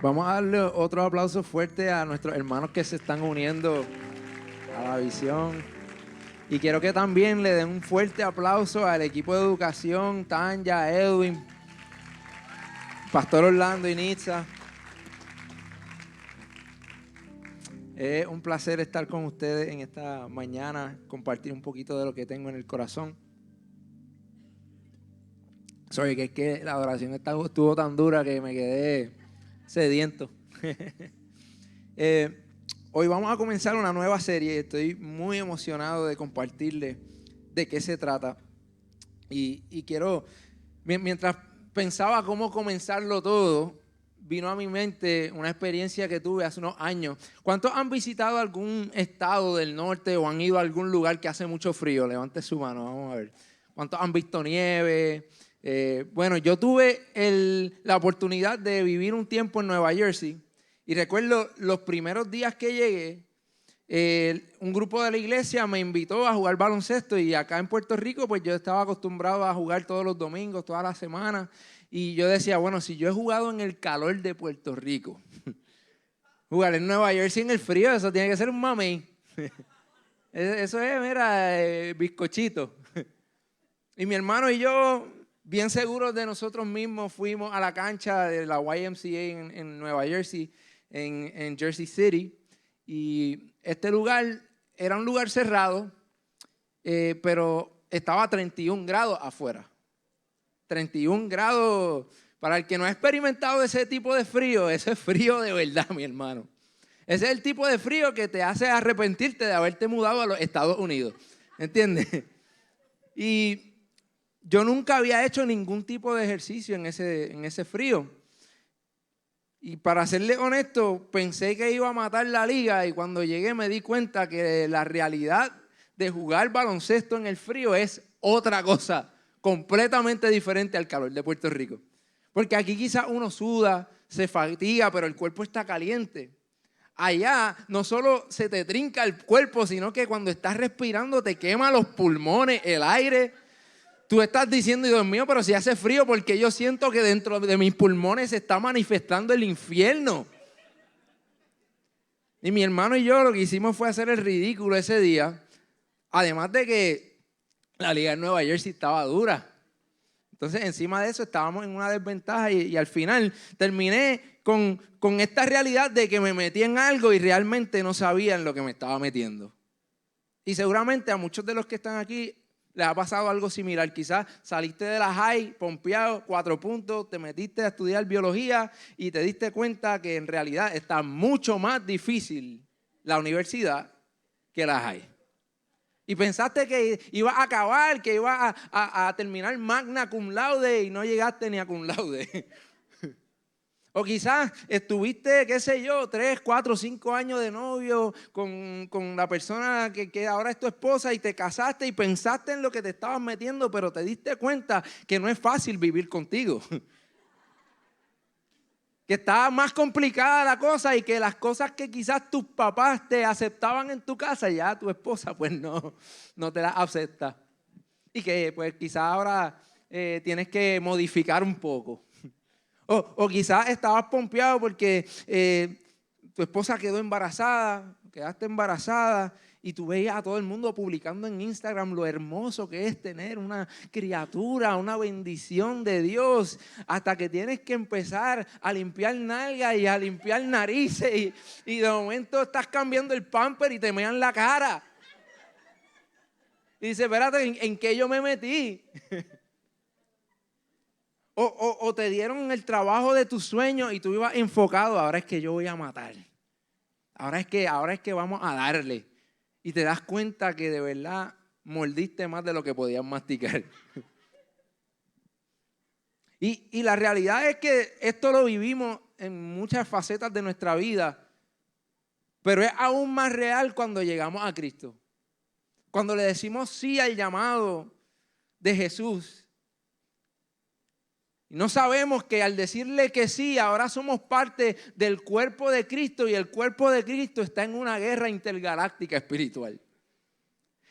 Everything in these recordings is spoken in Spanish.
Vamos a darle otro aplauso fuerte a nuestros hermanos que se están uniendo a la visión. Y quiero que también le den un fuerte aplauso al equipo de educación, Tanya, Edwin, Pastor Orlando y Nitza. Es un placer estar con ustedes en esta mañana, compartir un poquito de lo que tengo en el corazón. Que es que la oración estuvo tan dura que me quedé sediento. Hoy vamos a comenzar una nueva serie. Estoy muy emocionado de compartirles de qué se trata. Y quiero, mientras pensaba cómo comenzarlo todo, vino a mi mente una experiencia que tuve hace unos años. ¿Cuántos han visitado algún estado del norte o han ido a algún lugar que hace mucho frío? Levante su mano, vamos a ver. ¿Cuántos han visto nieve? Bueno, yo tuve la oportunidad de vivir un tiempo en Nueva Jersey y recuerdo los primeros días que llegué, un grupo de la iglesia me invitó a jugar baloncesto y acá en Puerto Rico pues yo estaba acostumbrado a jugar todos los domingos, todas las semanas y yo decía, bueno, si yo he jugado en el calor de Puerto Rico, jugar en Nueva Jersey en el frío, eso tiene que ser un mamey. Eso es, mira, bizcochito. Y mi hermano y yo, bien seguros de nosotros mismos, fuimos a la cancha de la YMCA en Nueva Jersey, en Jersey City. Y este lugar era un lugar cerrado, pero estaba a 31 grados afuera. 31 grados, para el que no ha experimentado ese tipo de frío, ese es frío de verdad, mi hermano. Ese es el tipo de frío que te hace arrepentirte de haberte mudado a los Estados Unidos. ¿Entiendes? Y yo nunca había hecho ningún tipo de ejercicio en ese frío. Y para serle honesto, pensé que iba a matar la liga y cuando llegué me di cuenta que la realidad de jugar baloncesto en el frío es otra cosa, completamente diferente al calor de Puerto Rico. Porque aquí quizás uno suda, se fatiga, pero el cuerpo está caliente. Allá no solo se te trinca el cuerpo, sino que cuando estás respirando te quema los pulmones, el aire. Tú estás diciendo, Dios mío, pero si hace frío, porque yo siento que dentro de mis pulmones se está manifestando el infierno. Y mi hermano y yo lo que hicimos fue hacer el ridículo ese día. Además de que la liga de Nueva Jersey estaba dura. Entonces, encima de eso, estábamos en una desventaja y al final terminé con esta realidad de que me metí en algo y realmente no sabía en lo que me estaba metiendo. Y seguramente a muchos de los que están aquí les ha pasado algo similar. Quizás saliste de la high, pompeado, 4 puntos, te metiste a estudiar biología y te diste cuenta que en realidad está mucho más difícil la universidad que la high. Y pensaste que ibas a acabar, que ibas a terminar magna cum laude y no llegaste ni a cum laude. O quizás estuviste, qué sé yo, 3, 4, 5 años de novio con la persona que ahora es tu esposa y te casaste y pensaste en lo que te estabas metiendo, pero te diste cuenta que no es fácil vivir contigo. Que estaba más complicada la cosa y que las cosas que quizás tus papás te aceptaban en tu casa, ya tu esposa pues no te las acepta. Y que pues quizás ahora tienes que modificar un poco. O quizás estabas pompeado porque tu esposa quedó embarazada, quedaste embarazada y tú veías a todo el mundo publicando en Instagram lo hermoso que es tener una criatura, una bendición de Dios, hasta que tienes que empezar a limpiar nalgas y a limpiar narices y de momento estás cambiando el pamper y te mean la cara. Y dices, espérate, ¿en qué yo me metí? O te dieron el trabajo de tus sueños y tú ibas enfocado, ahora es que yo voy a matar. Ahora es que vamos a darle. Y te das cuenta que de verdad mordiste más de lo que podías masticar. Y la realidad es que esto lo vivimos en muchas facetas de nuestra vida, pero es aún más real cuando llegamos a Cristo. Cuando le decimos sí al llamado de Jesús. Y no sabemos que al decirle que sí, ahora somos parte del cuerpo de Cristo y el cuerpo de Cristo está en una guerra intergaláctica espiritual.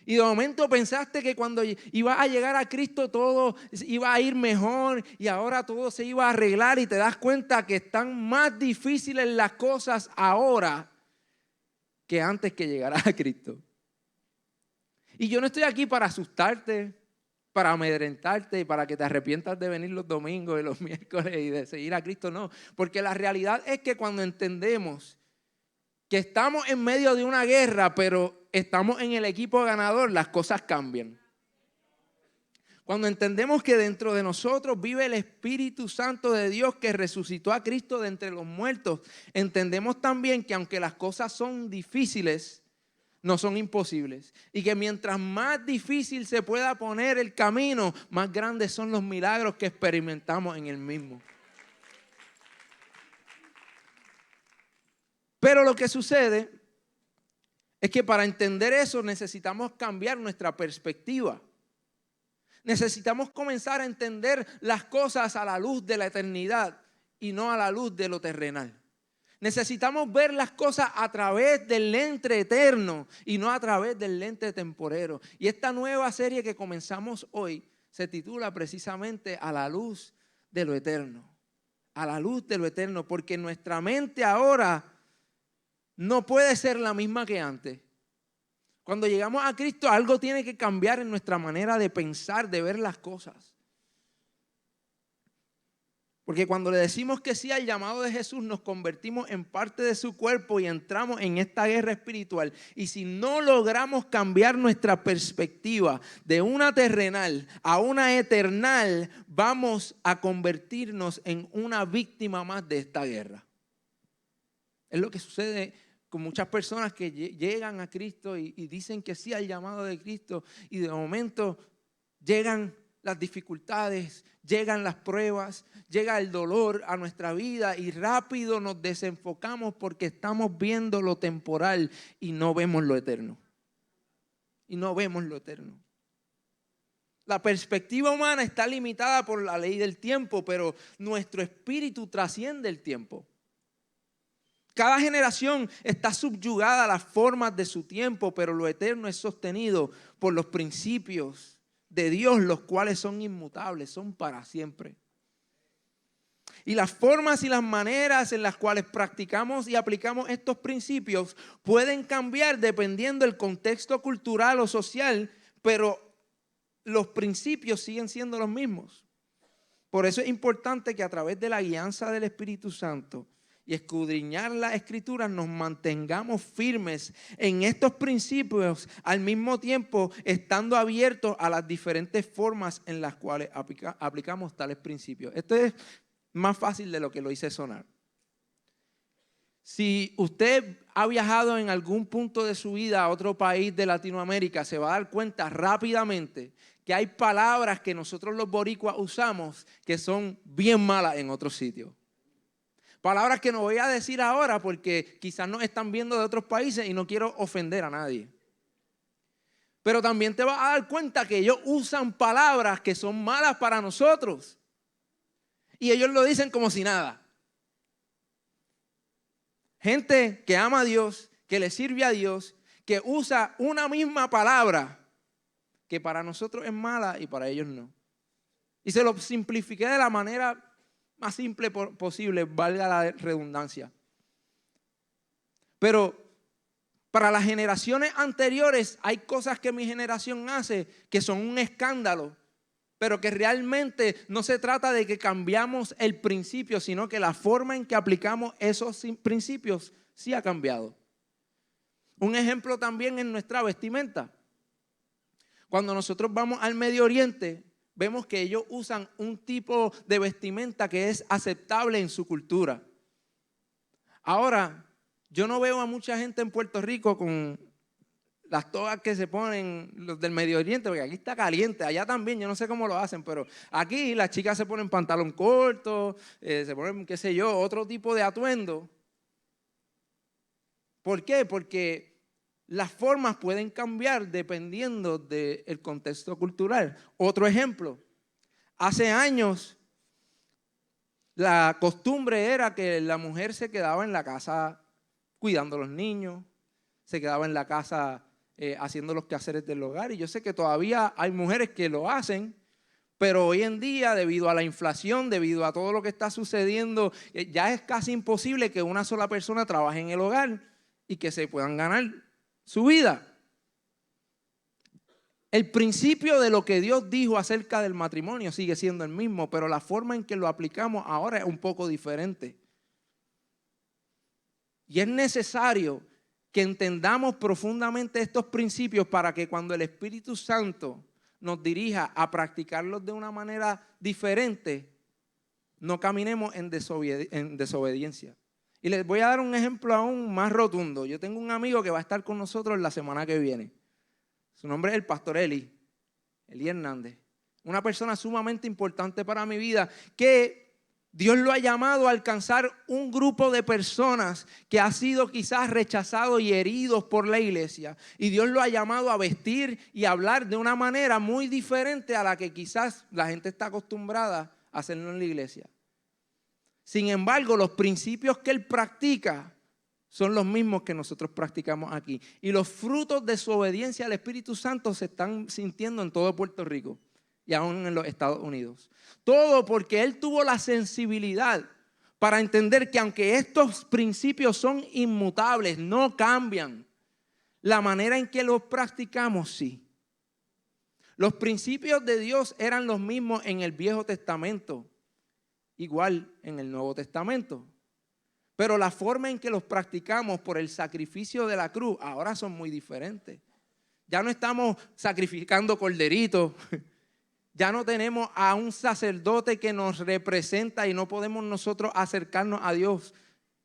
Y de momento pensaste que cuando ibas a llegar a Cristo todo iba a ir mejor y ahora todo se iba a arreglar y te das cuenta que están más difíciles las cosas ahora que antes que llegaras a Cristo. Y yo no estoy aquí para asustarte, para amedrentarte y para que te arrepientas de venir los domingos y los miércoles y de seguir a Cristo, no. Porque la realidad es que cuando entendemos que estamos en medio de una guerra, pero estamos en el equipo ganador, las cosas cambian. Cuando entendemos que dentro de nosotros vive el Espíritu Santo de Dios que resucitó a Cristo de entre los muertos, entendemos también que aunque las cosas son difíciles, no son imposibles. Y que mientras más difícil se pueda poner el camino, más grandes son los milagros que experimentamos en el mismo. Pero lo que sucede es que para entender eso necesitamos cambiar nuestra perspectiva. Necesitamos comenzar a entender las cosas a la luz de la eternidad y no a la luz de lo terrenal. Necesitamos ver las cosas a través del lente eterno y no a través del lente temporero. Y esta nueva serie que comenzamos hoy se titula precisamente A la luz de lo eterno. A la luz de lo eterno, porque nuestra mente ahora no puede ser la misma que antes. Cuando llegamos a Cristo, algo tiene que cambiar en nuestra manera de pensar, de ver las cosas. Porque cuando le decimos que sí al llamado de Jesús, nos convertimos en parte de su cuerpo y entramos en esta guerra espiritual. Y si no logramos cambiar nuestra perspectiva de una terrenal a una eternal, vamos a convertirnos en una víctima más de esta guerra. Es lo que sucede con muchas personas que llegan a Cristo y dicen que sí al llamado de Cristo y de momento llegan las dificultades, llegan las pruebas, llega el dolor a nuestra vida y rápido nos desenfocamos porque estamos viendo lo temporal y no vemos lo eterno. Y no vemos lo eterno. La perspectiva humana está limitada por la ley del tiempo, pero nuestro espíritu trasciende el tiempo. Cada generación está subyugada a las formas de su tiempo, pero lo eterno es sostenido por los principios de Dios, los cuales son inmutables, son para siempre. Y las formas y las maneras en las cuales practicamos y aplicamos estos principios pueden cambiar dependiendo del contexto cultural o social, pero los principios siguen siendo los mismos. Por eso es importante que a través de la guianza del Espíritu Santo y escudriñar las Escrituras nos mantengamos firmes en estos principios, al mismo tiempo estando abiertos a las diferentes formas en las cuales aplicamos tales principios. Esto es más fácil de lo que lo hice sonar. Si usted ha viajado en algún punto de su vida a otro país de Latinoamérica, se va a dar cuenta rápidamente que hay palabras que nosotros los boricuas usamos que son bien malas en otros sitios. Palabras que no voy a decir ahora porque quizás nos están viendo de otros países y no quiero ofender a nadie. Pero también te vas a dar cuenta que ellos usan palabras que son malas para nosotros. Y ellos lo dicen como si nada. Gente que ama a Dios, que le sirve a Dios, que usa una misma palabra que para nosotros es mala y para ellos no. Y se lo simplifiqué de la manera más simple posible, valga la redundancia. Pero para las generaciones anteriores hay cosas que mi generación hace que son un escándalo, pero que realmente no se trata de que cambiamos el principio, sino que la forma en que aplicamos esos principios sí ha cambiado. Un ejemplo también es nuestra vestimenta. Cuando nosotros vamos al Medio Oriente, vemos que ellos usan un tipo de vestimenta que es aceptable en su cultura. Ahora, yo no veo a mucha gente en Puerto Rico con las togas que se ponen los del Medio Oriente, porque aquí está caliente, allá también, yo no sé cómo lo hacen, pero aquí las chicas se ponen pantalón corto, se ponen, qué sé yo, otro tipo de atuendo. ¿Por qué? Porque las formas pueden cambiar dependiendo del contexto cultural. Otro ejemplo, hace años la costumbre era que la mujer se quedaba en la casa cuidando a los niños, se quedaba en la casa haciendo los quehaceres del hogar. Y yo sé que todavía hay mujeres que lo hacen, pero hoy en día, debido a la inflación, debido a todo lo que está sucediendo, ya es casi imposible que una sola persona trabaje en el hogar y que se puedan ganar su vida. El principio de lo que Dios dijo acerca del matrimonio sigue siendo el mismo, pero la forma en que lo aplicamos ahora es un poco diferente. Y es necesario que entendamos profundamente estos principios para que cuando el Espíritu Santo nos dirija a practicarlos de una manera diferente, no caminemos en desobediencia. Y les voy a dar un ejemplo aún más rotundo. Yo tengo un amigo que va a estar con nosotros la semana que viene. Su nombre es el pastor Eli Hernández. Una persona sumamente importante para mi vida, que Dios lo ha llamado a alcanzar un grupo de personas que ha sido quizás rechazado y heridos por la iglesia. Y Dios lo ha llamado a vestir y hablar de una manera muy diferente a la que quizás la gente está acostumbrada a hacerlo en la iglesia. Sin embargo, los principios que él practica son los mismos que nosotros practicamos aquí. Y los frutos de su obediencia al Espíritu Santo se están sintiendo en todo Puerto Rico y aún en los Estados Unidos. Todo porque él tuvo la sensibilidad para entender que aunque estos principios son inmutables, no cambian, la manera en que los practicamos sí. Los principios de Dios eran los mismos en el Viejo Testamento, igual en el Nuevo Testamento. Pero la forma en que los practicamos por el sacrificio de la cruz ahora son muy diferentes. Ya no estamos sacrificando corderitos. Ya no tenemos a un sacerdote que nos representa y no podemos nosotros acercarnos a Dios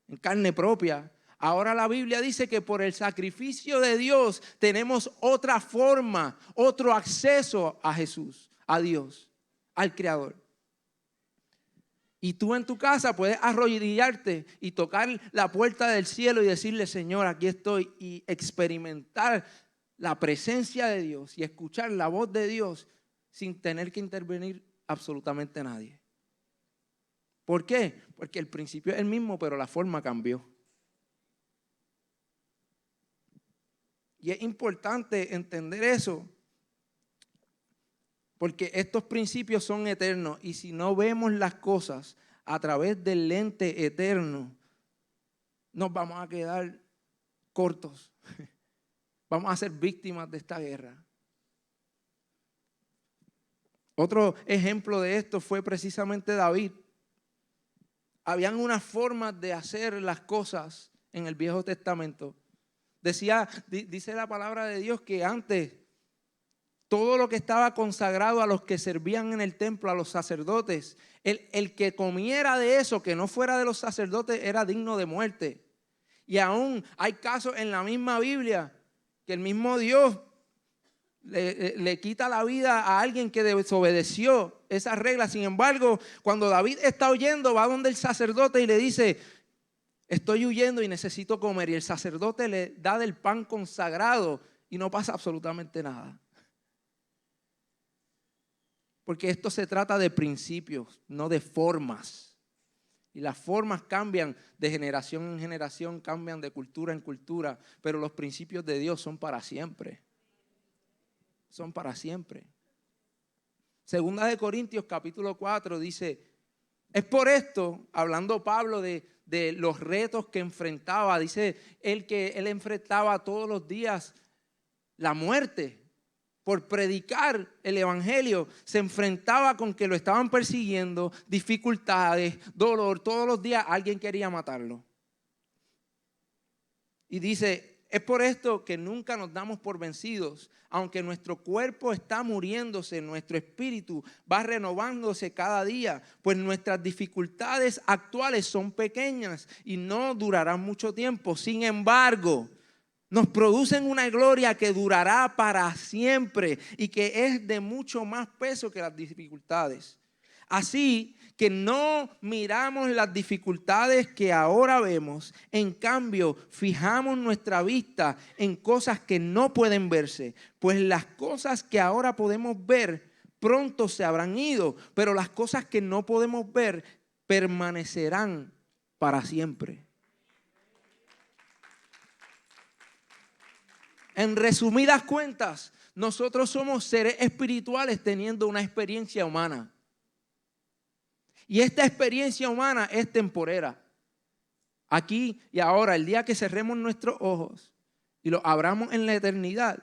en carne propia. Ahora la Biblia dice que por el sacrificio de Dios tenemos otra forma, otro acceso a Jesús, a Dios, al Creador. Y tú en tu casa puedes arrodillarte y tocar la puerta del cielo y decirle, Señor, aquí estoy, y experimentar la presencia de Dios y escuchar la voz de Dios sin tener que intervenir absolutamente nadie. ¿Por qué? Porque el principio es el mismo, pero la forma cambió. Y es importante entender eso, porque estos principios son eternos y si no vemos las cosas a través del lente eterno, nos vamos a quedar cortos. Vamos a ser víctimas de esta guerra. Otro ejemplo de esto fue precisamente David. Habían unas formas de hacer las cosas en el Viejo Testamento. Dice la palabra de Dios que antes todo lo que estaba consagrado a los que servían en el templo, a los sacerdotes, el que comiera de eso, que no fuera de los sacerdotes, era digno de muerte. Y aún hay casos en la misma Biblia que el mismo Dios le quita la vida a alguien que desobedeció esas reglas. Sin embargo, cuando David está huyendo, va donde el sacerdote y le dice, estoy huyendo y necesito comer. Y el sacerdote le da del pan consagrado y no pasa absolutamente nada. Porque esto se trata de principios, no de formas. Y las formas cambian de generación en generación, cambian de cultura en cultura, pero los principios de Dios son para siempre. Son para siempre. Segunda de Corintios capítulo 4 dice, es por esto, hablando Pablo de los retos que enfrentaba, dice él que él enfrentaba todos los días la muerte. Por predicar el evangelio, se enfrentaba con que lo estaban persiguiendo, dificultades, dolor. Todos los días alguien quería matarlo. Y dice, es por esto que nunca nos damos por vencidos. Aunque nuestro cuerpo está muriéndose, nuestro espíritu va renovándose cada día. Pues nuestras dificultades actuales son pequeñas y no durarán mucho tiempo. Sin embargo, nos producen una gloria que durará para siempre y que es de mucho más peso que las dificultades. Así que no miramos las dificultades que ahora vemos, en cambio fijamos nuestra vista en cosas que no pueden verse, pues las cosas que ahora podemos ver pronto se habrán ido, pero las cosas que no podemos ver permanecerán para siempre. En resumidas cuentas, nosotros somos seres espirituales teniendo una experiencia humana. Y esta experiencia humana es temporera. Aquí y ahora, el día que cerremos nuestros ojos y los abramos en la eternidad,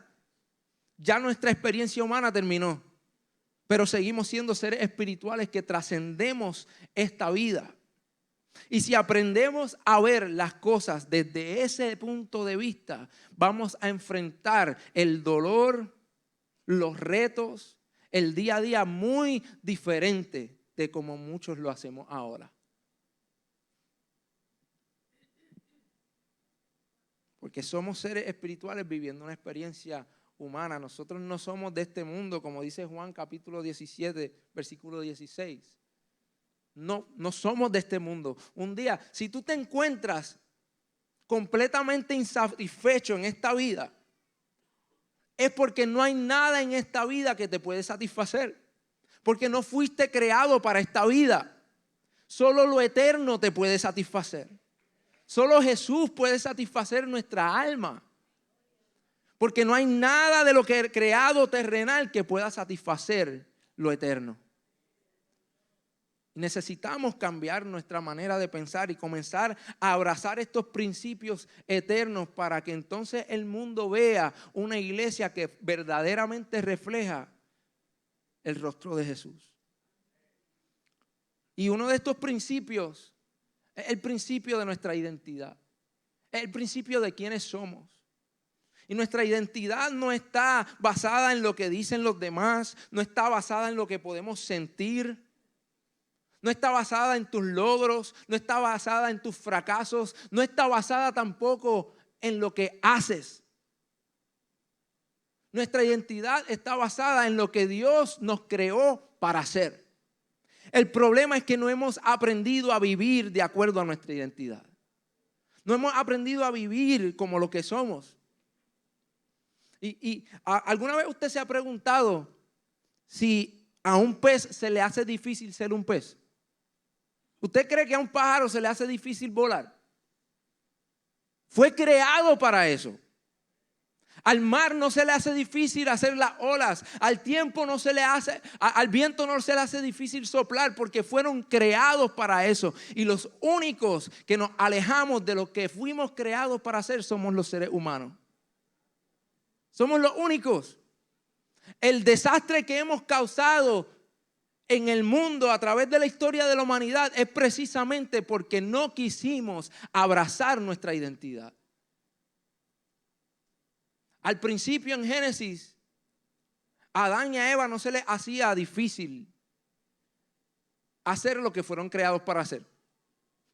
ya nuestra experiencia humana terminó. Pero seguimos siendo seres espirituales que trascendemos esta vida. Y si aprendemos a ver las cosas desde ese punto de vista, vamos a enfrentar el dolor, los retos, el día a día muy diferente de como muchos lo hacemos ahora. Porque somos seres espirituales viviendo una experiencia humana. Nosotros no somos de este mundo, como dice Juan capítulo 17, versículo 16. No somos de este mundo. Un día, si tú te encuentras completamente insatisfecho en esta vida, es porque no hay nada en esta vida que te puede satisfacer. Porque no fuiste creado para esta vida. Solo lo eterno te puede satisfacer. Solo Jesús puede satisfacer nuestra alma. Porque no hay nada de lo que es creado terrenal que pueda satisfacer lo eterno. Necesitamos cambiar nuestra manera de pensar y comenzar a abrazar estos principios eternos para que entonces el mundo vea una iglesia que verdaderamente refleja el rostro de Jesús. Y uno de estos principios es el principio de nuestra identidad. Es el principio de quiénes somos. Y nuestra identidad no está basada en lo que dicen los demás, no está basada en lo que podemos sentir. No está basada en tus logros, no está basada en tus fracasos, no está basada tampoco en lo que haces. Nuestra identidad está basada en lo que Dios nos creó para hacer. El problema es que no hemos aprendido a vivir de acuerdo a nuestra identidad. No hemos aprendido a vivir como lo que somos. Y ¿alguna vez usted se ha preguntado si a un pez se le hace difícil ser un pez? ¿Usted cree que a un pájaro se le hace difícil volar? Fue creado para eso. Al mar no se le hace difícil hacer las olas. Al tiempo no se le hace, al viento no se le hace difícil soplar porque fueron creados para eso. Y los únicos que nos alejamos de lo que fuimos creados para hacer somos los seres humanos. Somos los únicos. El desastre que hemos causado en el mundo a través de la historia de la humanidad es precisamente porque no quisimos abrazar nuestra identidad. Al principio en Génesis, a Adán y a Eva no se les hacía difícil hacer lo que fueron creados para hacer.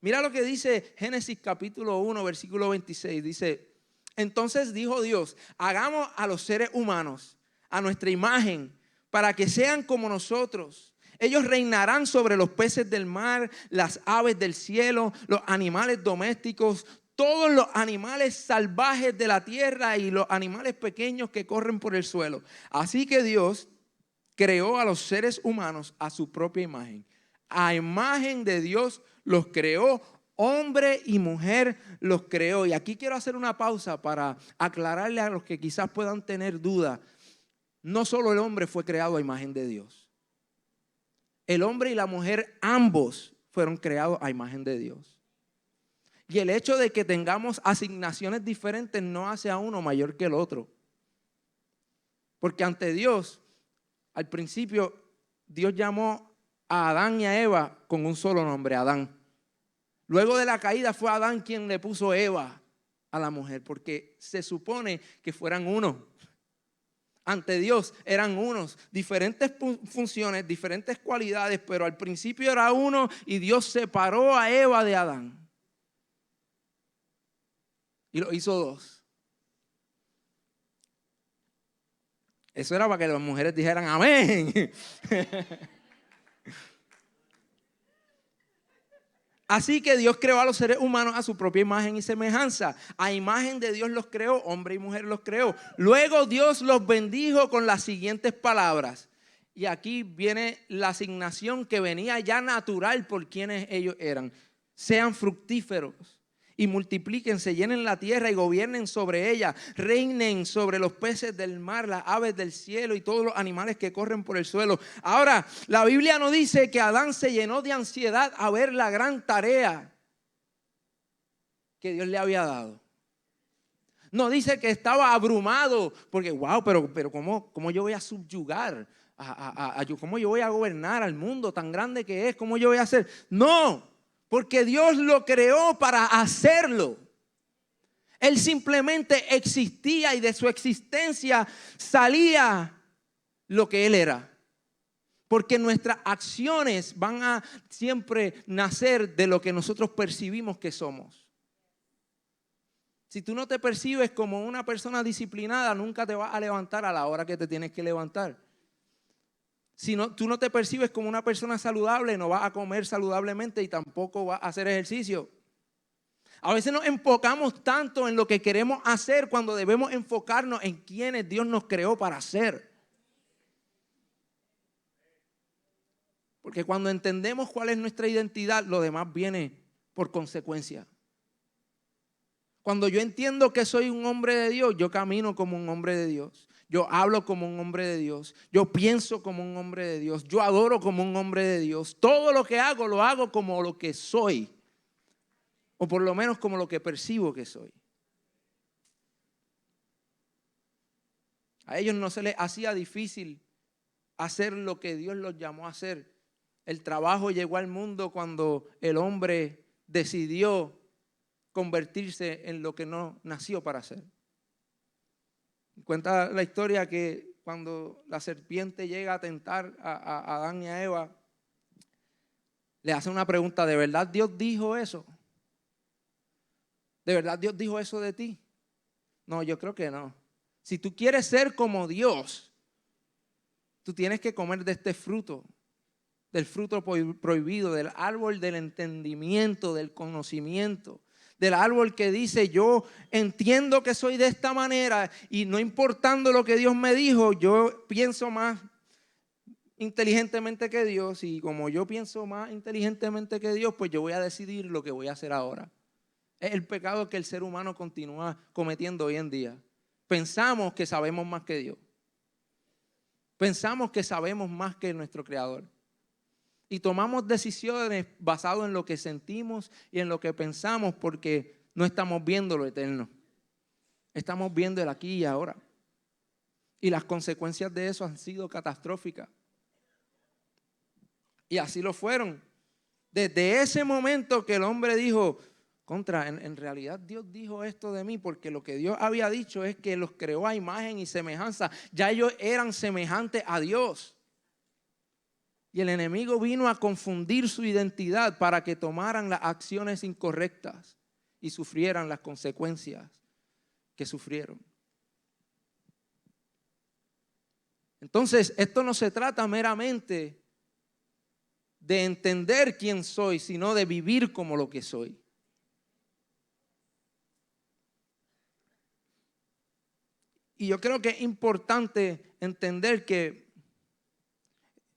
Mira lo que dice Génesis capítulo 1, versículo 26. Dice, entonces dijo Dios, hagamos a los seres humanos a nuestra imagen para que sean como nosotros. Ellos reinarán sobre los peces del mar, las aves del cielo, los animales domésticos, todos los animales salvajes de la tierra y los animales pequeños que corren por el suelo. Así que Dios creó a los seres humanos a su propia imagen. A imagen de Dios los creó, hombre y mujer los creó. Y aquí quiero hacer una pausa para aclararle a los que quizás puedan tener duda. No solo el hombre fue creado a imagen de Dios. El hombre y la mujer ambos fueron creados a imagen de Dios. Y el hecho de que tengamos asignaciones diferentes no hace a uno mayor que el otro. Porque ante Dios, al principio, Dios llamó a Adán y a Eva con un solo nombre, Adán. Luego de la caída fue Adán quien le puso Eva a la mujer, porque se supone que fueran uno. Ante Dios eran unos, diferentes funciones, diferentes cualidades, pero al principio era uno y Dios separó a Eva de Adán. Y lo hizo dos. Eso era para que las mujeres dijeran amén. Así que Dios creó a los seres humanos a su propia imagen y semejanza. A imagen de Dios los creó, hombre y mujer los creó. Luego Dios los bendijo con las siguientes palabras. Y aquí viene la asignación que venía ya natural por quienes ellos eran. Sean fructíferos y multiplíquense, llenen la tierra y gobiernen sobre ella, reinen sobre los peces del mar, las aves del cielo y todos los animales que corren por el suelo. Ahora, la Biblia no dice que Adán se llenó de ansiedad a ver la gran tarea que Dios le había dado. No dice que estaba abrumado, porque wow, pero ¿cómo yo voy a subyugar? ¿Cómo yo voy a gobernar al mundo tan grande que es? ¿Cómo yo voy a hacer? No, porque Dios lo creó para hacerlo. Él simplemente existía y de su existencia salía lo que Él era. Porque nuestras acciones van a siempre nacer de lo que nosotros percibimos que somos. Si tú no te percibes como una persona disciplinada, nunca te vas a levantar a la hora que te tienes que levantar. Si tú no te percibes como una persona saludable, no vas a comer saludablemente y tampoco vas a hacer ejercicio. A veces nos enfocamos tanto en lo que queremos hacer cuando debemos enfocarnos en quienes Dios nos creó para ser. Porque cuando entendemos cuál es nuestra identidad, lo demás viene por consecuencia. Cuando yo entiendo que soy un hombre de Dios, yo camino como un hombre de Dios. Yo hablo como un hombre de Dios. Yo pienso como un hombre de Dios. Yo adoro como un hombre de Dios. Todo lo que hago, lo hago como lo que soy. O por lo menos como lo que percibo que soy. A ellos no se les hacía difícil hacer lo que Dios los llamó a hacer. El trabajo llegó al mundo cuando el hombre decidió convertirse en lo que no nació para hacer. Cuenta la historia que cuando la serpiente llega a tentar a Adán y a Eva, le hace una pregunta: ¿de verdad Dios dijo eso? ¿De verdad Dios dijo eso de ti? No, yo creo que no. Si tú quieres ser como Dios, tú tienes que comer de este fruto, del fruto prohibido, del árbol del entendimiento, del conocimiento, del árbol que dice: yo entiendo que soy de esta manera y no importando lo que Dios me dijo, yo pienso más inteligentemente que Dios, y como yo pienso más inteligentemente que Dios, pues yo voy a decidir lo que voy a hacer ahora. Es el pecado que el ser humano continúa cometiendo hoy en día. Pensamos que sabemos más que Dios. Pensamos que sabemos más que nuestro Creador. Y tomamos decisiones basadas en lo que sentimos y en lo que pensamos, porque no estamos viendo lo eterno. Estamos viendo el aquí y ahora. Y las consecuencias de eso han sido catastróficas. Y así lo fueron. Desde ese momento que el hombre dijo: en realidad Dios dijo esto de mí, porque lo que Dios había dicho es que los creó a imagen y semejanza. Ya ellos eran semejantes a Dios. Y el enemigo vino a confundir su identidad para que tomaran las acciones incorrectas y sufrieran las consecuencias que sufrieron. Entonces, esto no se trata meramente de entender quién soy, sino de vivir como lo que soy. Y yo creo que es importante entender que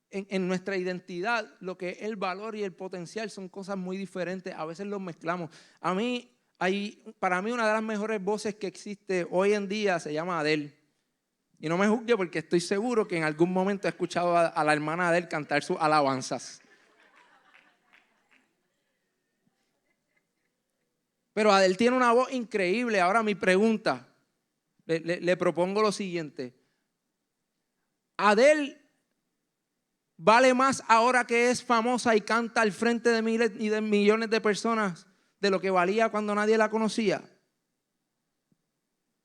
en nuestra identidad, lo que es el valor y el potencial son cosas muy diferentes. A veces los mezclamos. Para mí una de las mejores voces que existe hoy en día se llama Adele. Y no me juzgue, porque estoy seguro que en algún momento he escuchado a la hermana Adele cantar sus alabanzas. Pero Adele tiene una voz increíble. Ahora mi pregunta, le propongo lo siguiente. Adele ¿vale más ahora que es famosa y canta al frente de miles y de millones de personas de lo que valía cuando nadie la conocía?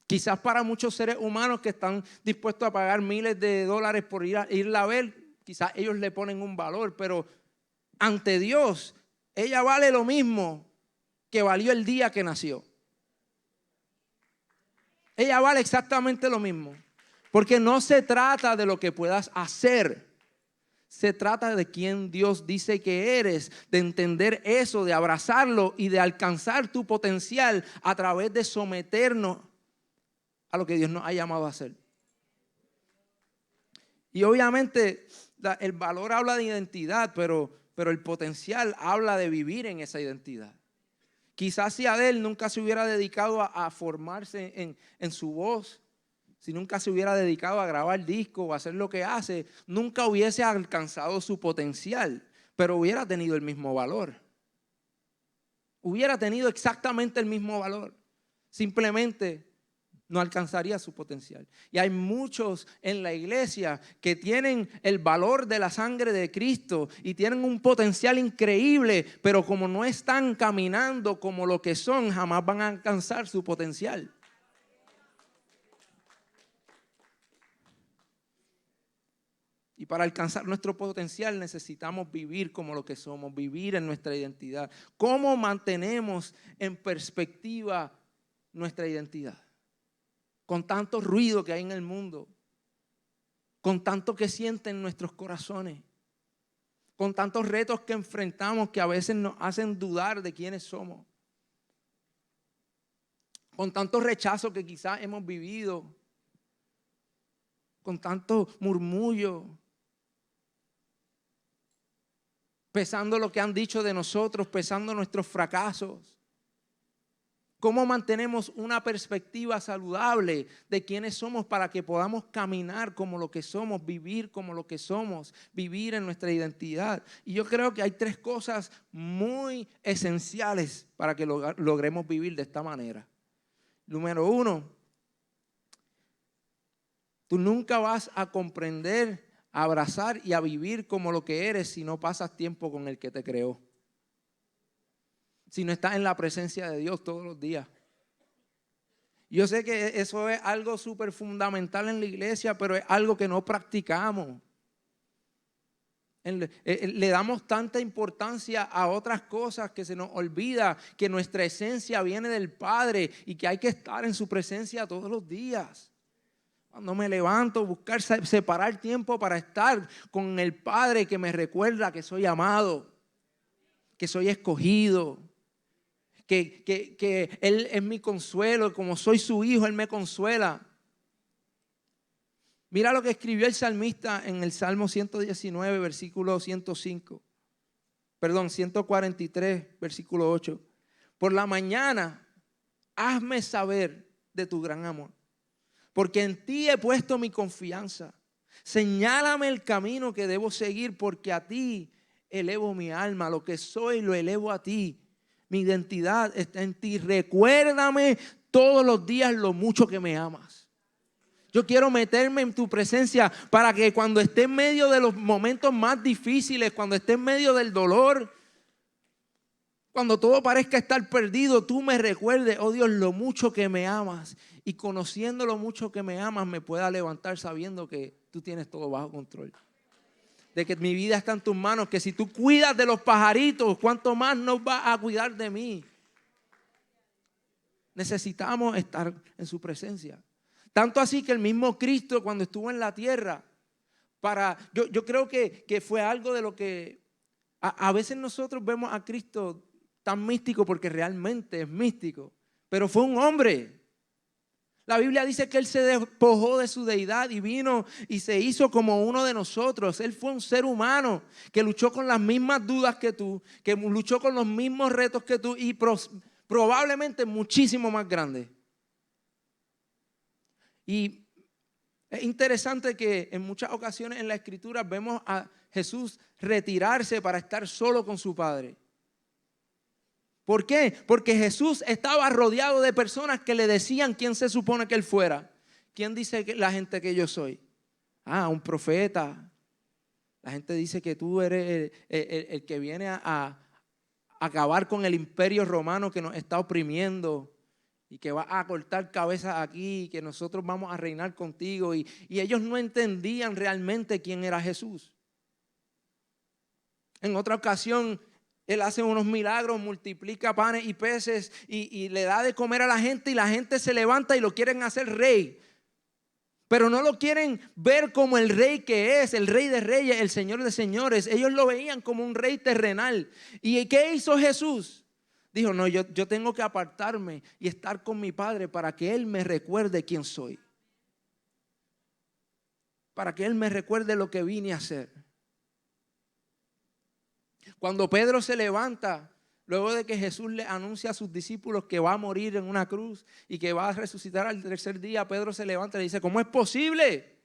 Quizás para muchos seres humanos que están dispuestos a pagar miles de dólares por irla a ver, quizás ellos le ponen un valor, pero ante Dios, ella vale lo mismo que valió el día que nació. Ella vale exactamente lo mismo, porque no se trata de lo que puedas hacer. Se trata de quién Dios dice que eres, de entender eso, de abrazarlo y de alcanzar tu potencial a través de someternos a lo que Dios nos ha llamado a hacer. Y obviamente el valor habla de identidad, pero el potencial habla de vivir en esa identidad. Quizás si Adele nunca se hubiera dedicado a formarse en su voz, si nunca se hubiera dedicado a grabar discos o a hacer lo que hace, nunca hubiese alcanzado su potencial, pero hubiera tenido el mismo valor. Hubiera tenido exactamente el mismo valor. Simplemente no alcanzaría su potencial. Y hay muchos en la iglesia que tienen el valor de la sangre de Cristo y tienen un potencial increíble, pero como no están caminando como lo que son, jamás van a alcanzar su potencial. Y para alcanzar nuestro potencial necesitamos vivir como lo que somos, vivir en nuestra identidad. ¿Cómo mantenemos en perspectiva nuestra identidad? Con tanto ruido que hay en el mundo, con tanto que sienten nuestros corazones, con tantos retos que enfrentamos que a veces nos hacen dudar de quiénes somos, con tantos rechazos que quizás hemos vivido, con tanto murmullo, pesando lo que han dicho de nosotros, pesando nuestros fracasos. ¿Cómo mantenemos una perspectiva saludable de quiénes somos para que podamos caminar como lo que somos, vivir como lo que somos, vivir en nuestra identidad? Y yo creo que hay 3 cosas muy esenciales para que logremos vivir de esta manera. Número 1, tú nunca vas a comprender, a abrazar y a vivir como lo que eres si no pasas tiempo con el que te creó. Si no estás en la presencia de Dios todos los días. Yo sé que eso es algo súper fundamental en la iglesia, pero es algo que no practicamos. Le damos tanta importancia a otras cosas que se nos olvida que nuestra esencia viene del Padre y que hay que estar en su presencia todos los días. Cuando me levanto, buscar separar tiempo para estar con el Padre que me recuerda que soy amado, que soy escogido. Que Él es mi consuelo, como soy su hijo, Él me consuela. Mira lo que escribió el salmista en el Salmo 119, versículo 143, versículo 8. Por la mañana, hazme saber de tu gran amor, porque en ti he puesto mi confianza. Señálame el camino que debo seguir, porque a ti elevo mi alma, lo que soy lo elevo a ti. Mi identidad está en ti. Recuérdame todos los días lo mucho que me amas. Yo quiero meterme en tu presencia para que cuando esté en medio de los momentos más difíciles, cuando esté en medio del dolor, cuando todo parezca estar perdido, tú me recuerdes, oh Dios, lo mucho que me amas. Y conociendo lo mucho que me amas, me pueda levantar sabiendo que tú tienes todo bajo control. De que mi vida está en tus manos, que si tú cuidas de los pajaritos, ¿cuánto más nos vas a cuidar de mí? Necesitamos estar en su presencia. Tanto así que el mismo Cristo, cuando estuvo en la tierra, yo creo que fue algo de lo que a veces nosotros vemos a Cristo tan místico porque realmente es místico, pero fue un hombre. La Biblia dice que Él se despojó de su deidad y vino y se hizo como uno de nosotros. Él fue un ser humano que luchó con las mismas dudas que tú, que luchó con los mismos retos que tú y probablemente muchísimo más grande. Y es interesante que en muchas ocasiones en la Escritura vemos a Jesús retirarse para estar solo con su Padre. ¿Por qué? Porque Jesús estaba rodeado de personas que le decían quién se supone que Él fuera. ¿Quién dice la gente que yo soy? Un profeta. La gente dice que tú eres el que viene a acabar con el imperio romano que nos está oprimiendo y que va a cortar cabezas aquí, que nosotros vamos a reinar contigo. Y ellos no entendían realmente quién era Jesús. En otra ocasión, Él hace unos milagros, multiplica panes y peces y le da de comer a la gente y la gente se levanta y lo quieren hacer rey. Pero no lo quieren ver como el rey que es, el rey de reyes, el señor de señores. Ellos lo veían como un rey terrenal. ¿Y qué hizo Jesús? Dijo, no, yo tengo que apartarme y estar con mi Padre para que Él me recuerde quién soy. Para que Él me recuerde lo que vine a hacer. Cuando Pedro se levanta, luego de que Jesús le anuncia a sus discípulos que va a morir en una cruz y que va a resucitar al tercer día, Pedro se levanta y le dice, ¿cómo es posible?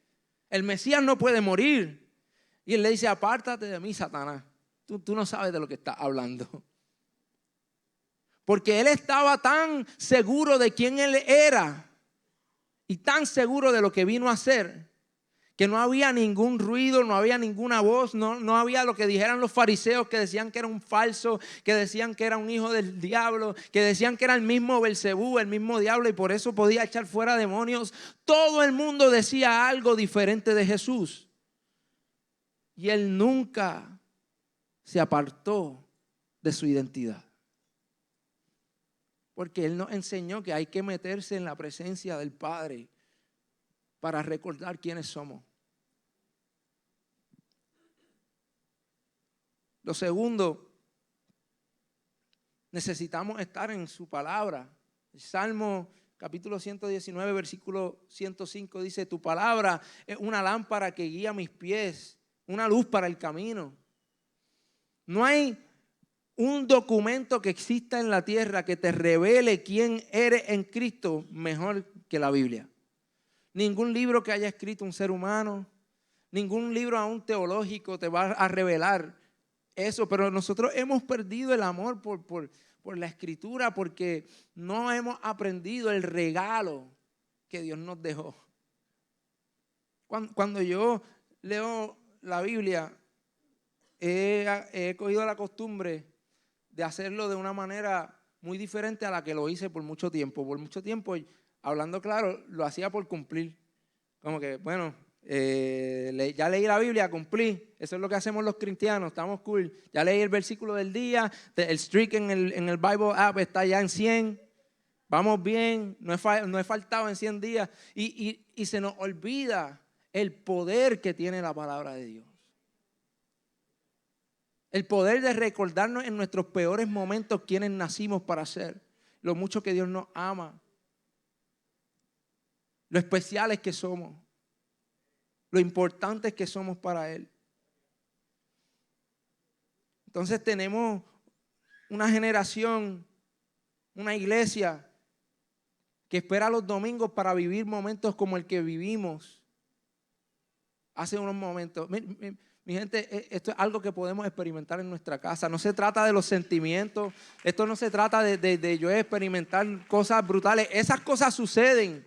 El Mesías no puede morir. Y él le dice, apártate de mí, Satanás. Tú no sabes de lo que estás hablando. Porque él estaba tan seguro de quién él era y tan seguro de lo que vino a hacer, que no había ningún ruido, no había ninguna voz, no había lo que dijeran los fariseos, que decían que era un falso, que decían que era un hijo del diablo, que decían que era el mismo Belcebú, el mismo diablo, y por eso podía echar fuera demonios. Todo el mundo decía algo diferente de Jesús. Y él nunca se apartó de su identidad. Porque él nos enseñó que hay que meterse en la presencia del Padre para recordar quiénes somos. Lo segundo, necesitamos estar en su palabra. El Salmo capítulo 119, versículo 105 dice, tu palabra es una lámpara que guía mis pies, una luz para el camino. No hay un documento que exista en la tierra que te revele quién eres en Cristo mejor que la Biblia. Ningún libro que haya escrito un ser humano, ningún libro aún teológico te va a revelar eso, pero nosotros hemos perdido el amor por la Escritura porque no hemos aprendido el regalo que Dios nos dejó. Cuando yo leo la Biblia, he cogido la costumbre de hacerlo de una manera muy diferente a la que lo hice por mucho tiempo. Por mucho tiempo, hablando claro, lo hacía por cumplir. Como que, bueno, ya leí la Biblia, cumplí. Eso es lo que hacemos los cristianos, estamos cool. Ya leí el versículo del día, el streak en el Bible app está ya en 100. Vamos bien, no he faltado en 100 días. Y se nos olvida el poder que tiene la palabra de Dios. El poder de recordarnos en nuestros peores momentos quiénes nacimos para ser, lo mucho que Dios nos ama, lo especiales que somos, lo importantes que somos para Él. Entonces tenemos una generación, una iglesia que espera los domingos para vivir momentos como el que vivimos hace unos momentos. Mi gente, esto es algo que podemos experimentar en nuestra casa. No se trata de los sentimientos. Esto no se trata de yo experimentar cosas brutales. Esas cosas suceden.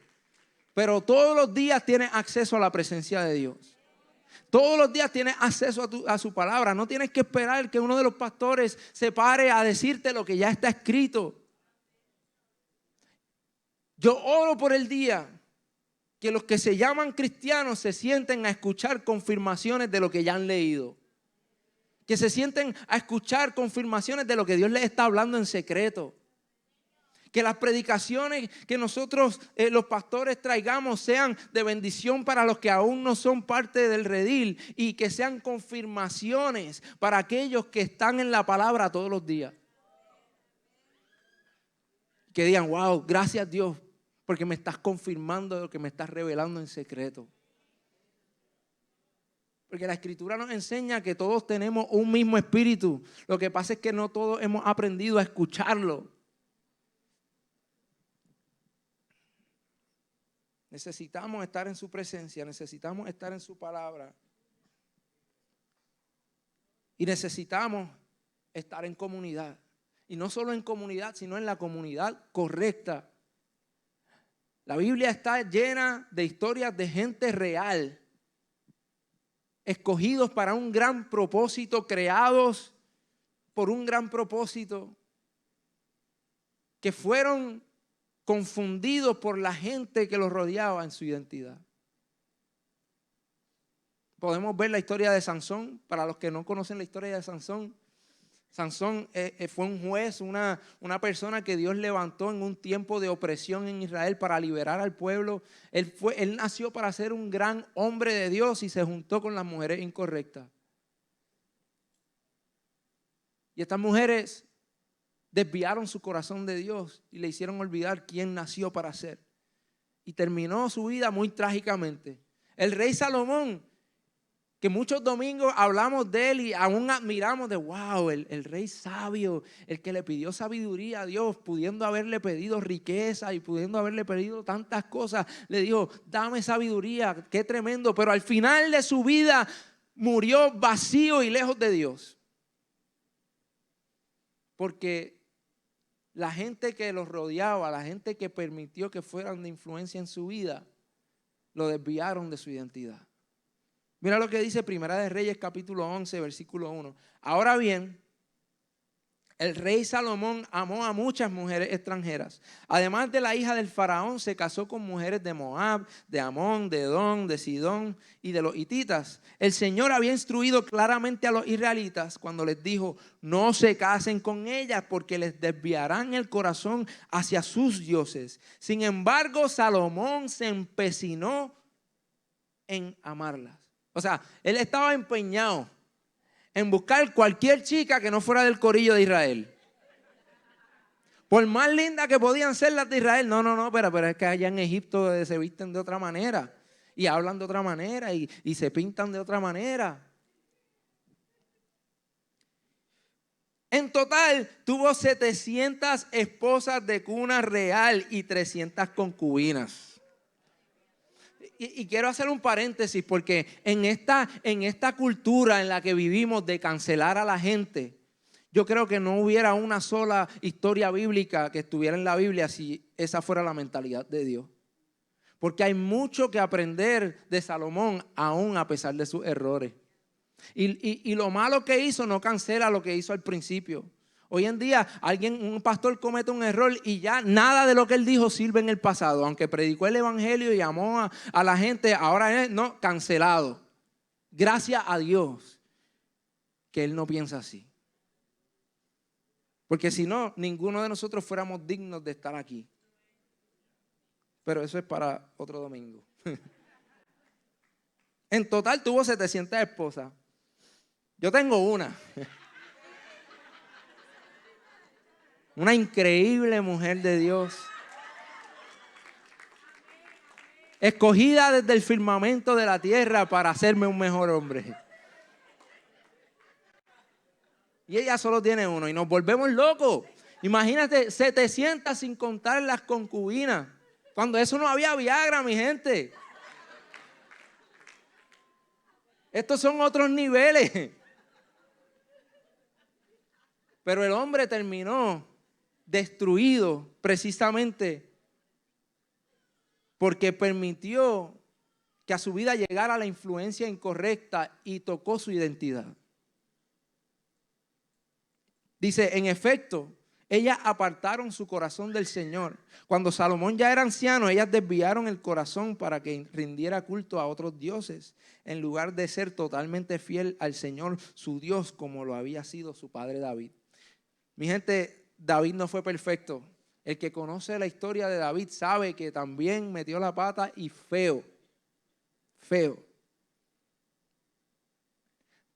Pero todos los días tienes acceso a la presencia de Dios. Todos los días tienes acceso a su palabra. No tienes que esperar que uno de los pastores se pare a decirte lo que ya está escrito. Yo oro por el día que los que se llaman cristianos se sienten a escuchar confirmaciones de lo que ya han leído. Que se sienten a escuchar confirmaciones de lo que Dios les está hablando en secreto. Que las predicaciones que nosotros los pastores traigamos sean de bendición para los que aún no son parte del redil y que sean confirmaciones para aquellos que están en la palabra todos los días. Que digan, wow, gracias Dios, porque me estás confirmando lo que me estás revelando en secreto. Porque la Escritura nos enseña que todos tenemos un mismo espíritu. Lo que pasa es que no todos hemos aprendido a escucharlo. Necesitamos estar en su presencia, necesitamos estar en su palabra. Y necesitamos estar en comunidad. Y no solo en comunidad, sino en la comunidad correcta. La Biblia está llena de historias de gente real, escogidos para un gran propósito, creados por un gran propósito, que fueron confundidos por la gente que los rodeaba en su identidad. Podemos ver la historia de Sansón. Para los que no conocen la historia de Sansón, Sansón fue un juez, una persona que Dios levantó en un tiempo de opresión en Israel para liberar al pueblo. Él nació para ser un gran hombre de Dios y se juntó con las mujeres incorrectas. Y estas mujeres desviaron su corazón de Dios y le hicieron olvidar quién nació para ser. Y terminó su vida muy trágicamente. El rey Salomón que muchos domingos hablamos de él y aún admiramos de wow, el rey sabio, el que le pidió sabiduría a Dios, pudiendo haberle pedido riqueza y pudiendo haberle pedido tantas cosas, le dijo, dame sabiduría, qué tremendo, pero al final de su vida murió vacío y lejos de Dios. Porque la gente que los rodeaba, la gente que permitió que fueran de influencia en su vida, lo desviaron de su identidad. Mira lo que dice Primera de Reyes capítulo 11 versículo 1. Ahora bien, el rey Salomón amó a muchas mujeres extranjeras. Además de la hija del faraón, se casó con mujeres de Moab, de Amón, de Edom, de Sidón y de los hititas. El Señor había instruido claramente a los israelitas cuando les dijo, no se casen con ellas porque les desviarán el corazón hacia sus dioses. Sin embargo, Salomón se empecinó en amarlas. O sea, él estaba empeñado en buscar cualquier chica que no fuera del corillo de Israel. Por más lindas que podían ser las de Israel. No, pero es que allá en Egipto se visten de otra manera. Y hablan de otra manera y se pintan de otra manera. En total tuvo 700 esposas de cuna real y 300 concubinas. Y quiero hacer un paréntesis porque en esta cultura en la que vivimos de cancelar a la gente, yo creo que no hubiera una sola historia bíblica que estuviera en la Biblia si esa fuera la mentalidad de Dios. Porque hay mucho que aprender de Salomón aún a pesar de sus errores. Y lo malo que hizo no cancela lo que hizo al principio. Hoy en día un pastor comete un error y ya nada de lo que él dijo sirve en el pasado. Aunque predicó el evangelio y amó a la gente, ahora es cancelado. Gracias a Dios que él no piensa así. Porque si no, ninguno de nosotros fuéramos dignos de estar aquí. Pero eso es para otro domingo. En total tuvo 700 esposas. Yo tengo una. Una increíble mujer de Dios. Escogida desde el firmamento de la tierra para hacerme un mejor hombre. Y ella solo tiene uno y nos volvemos locos. Imagínate 700 sin contar las concubinas. Cuando eso no había Viagra, mi gente. Estos son otros niveles. Pero el hombre terminó destruido precisamente porque permitió que a su vida llegara la influencia incorrecta y tocó su identidad. Dice, en efecto, ellas apartaron su corazón del Señor. Cuando Salomón ya era anciano, ellas desviaron el corazón para que rindiera culto a otros dioses, en lugar de ser totalmente fiel al Señor, su Dios, como lo había sido su padre David. Mi gente, David no fue perfecto. El que conoce la historia de David sabe que también metió la pata y feo.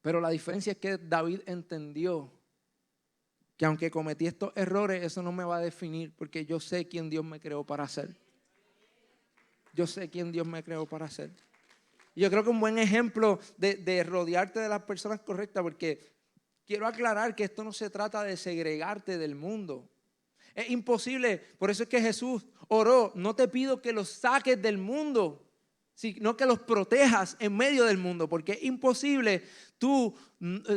Pero la diferencia es que David entendió que aunque cometí estos errores, eso no me va a definir porque yo sé quién Dios me creó para ser. Yo sé quién Dios me creó para ser. Y yo creo que un buen ejemplo de rodearte de las personas correctas, porque quiero aclarar que esto no se trata de segregarte del mundo. Es imposible, por eso es que Jesús oró, no te pido que los saques del mundo, sino que los protejas en medio del mundo, porque es imposible tú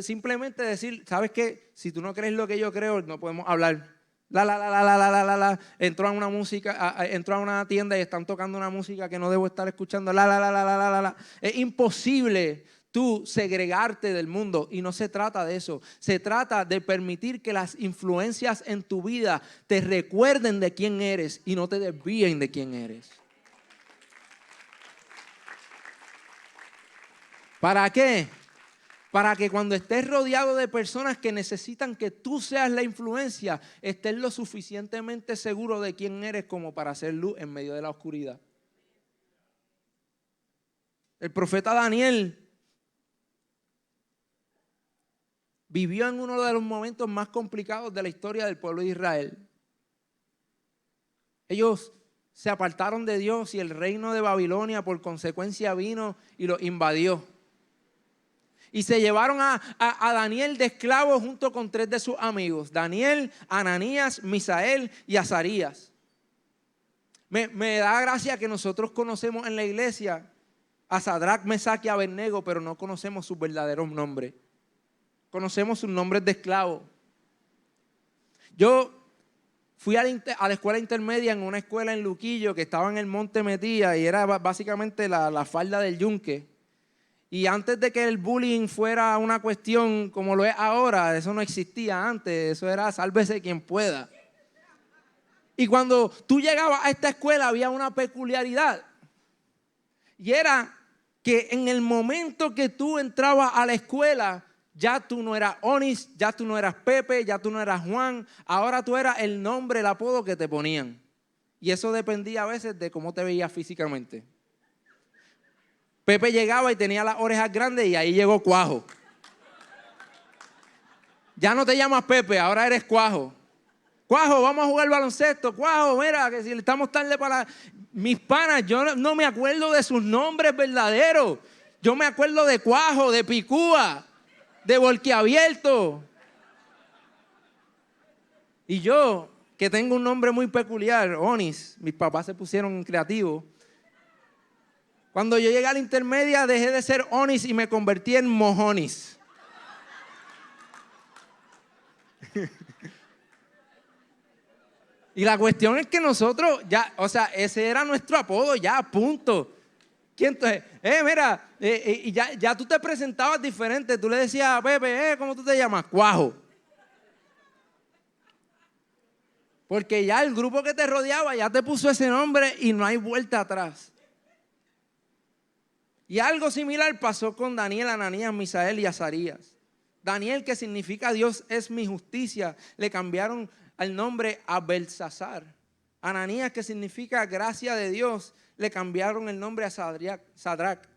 simplemente decir, ¿sabes qué? Si tú no crees lo que yo creo, no podemos hablar. Entró a una música, entró a una tienda y están tocando una música que no debo estar escuchando. Es imposible tú segregarte del mundo y no se trata de eso. Se trata de permitir que las influencias en tu vida te recuerden de quién eres y no te desvíen de quién eres. ¿Para qué? Para que cuando estés rodeado de personas que necesitan que tú seas la influencia, estés lo suficientemente seguro de quién eres como para hacer luz en medio de la oscuridad. El profeta Daniel vivió en uno de los momentos más complicados de la historia del pueblo de Israel. Ellos se apartaron de Dios y el reino de Babilonia por consecuencia vino y los invadió. Y se llevaron a Daniel de esclavo junto con 3 de sus amigos. Daniel, Ananías, Misael y Azarías. Me da gracia que nosotros conocemos en la iglesia a Sadrac, Mesach y Abednego, pero no conocemos sus verdaderos nombres. Conocemos sus nombres de esclavos. Yo fui a la escuela intermedia en una escuela en Luquillo que estaba en el Monte Metía y era básicamente la falda del Yunque. Y antes de que el bullying fuera una cuestión como lo es ahora, eso no existía antes, eso era sálvese quien pueda. Y cuando tú llegabas a esta escuela había una peculiaridad. Y era que en el momento que tú entrabas a la escuela, ya tú no eras Onis, ya tú no eras Pepe, ya tú no eras Juan. Ahora tú eras el nombre, el apodo que te ponían. Y eso dependía a veces de cómo te veías físicamente. Pepe llegaba y tenía las orejas grandes y ahí llegó Cuajo. Ya no te llamas Pepe, ahora eres Cuajo. Cuajo, vamos a jugar baloncesto. Cuajo, mira, que si estamos tarde para... Mis panas, yo no me acuerdo de sus nombres verdaderos. Yo me acuerdo de Cuajo, de Picúa, de Volquiabierto. Y yo, que tengo un nombre muy peculiar, Onis, mis papás se pusieron creativos. Cuando yo llegué a la intermedia dejé de ser Onis y me convertí en Mojonis. Y la cuestión es que nosotros ya, o sea, ese era nuestro apodo ya, punto. ¿Quién entonces? Mira, y ya tú te presentabas diferente. Tú le decías a Pepe, ¿cómo tú te llamas? Cuajo. Porque ya el grupo que te rodeaba ya te puso ese nombre y no hay vuelta atrás. Y algo similar pasó con Daniel, Ananías, Misael y Azarías. Daniel, que significa Dios es mi justicia, le cambiaron el nombre a Belsasar. Ananías, que significa gracia de Dios, le cambiaron el nombre a Sadrac.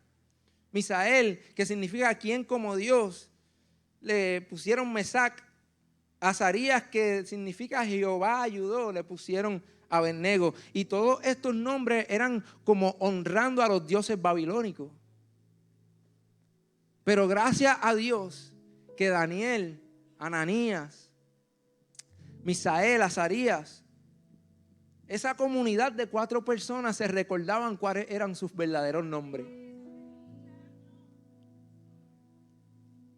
Misael, que significa quien como Dios, le pusieron Mesach. Azarías, que significa Jehová ayudó, le pusieron Abednego. Y todos estos nombres eran como honrando a los dioses babilónicos. Pero gracias a Dios que Daniel, Ananías, Misael, Azarías, esa comunidad de 4 personas se recordaban cuáles eran sus verdaderos nombres.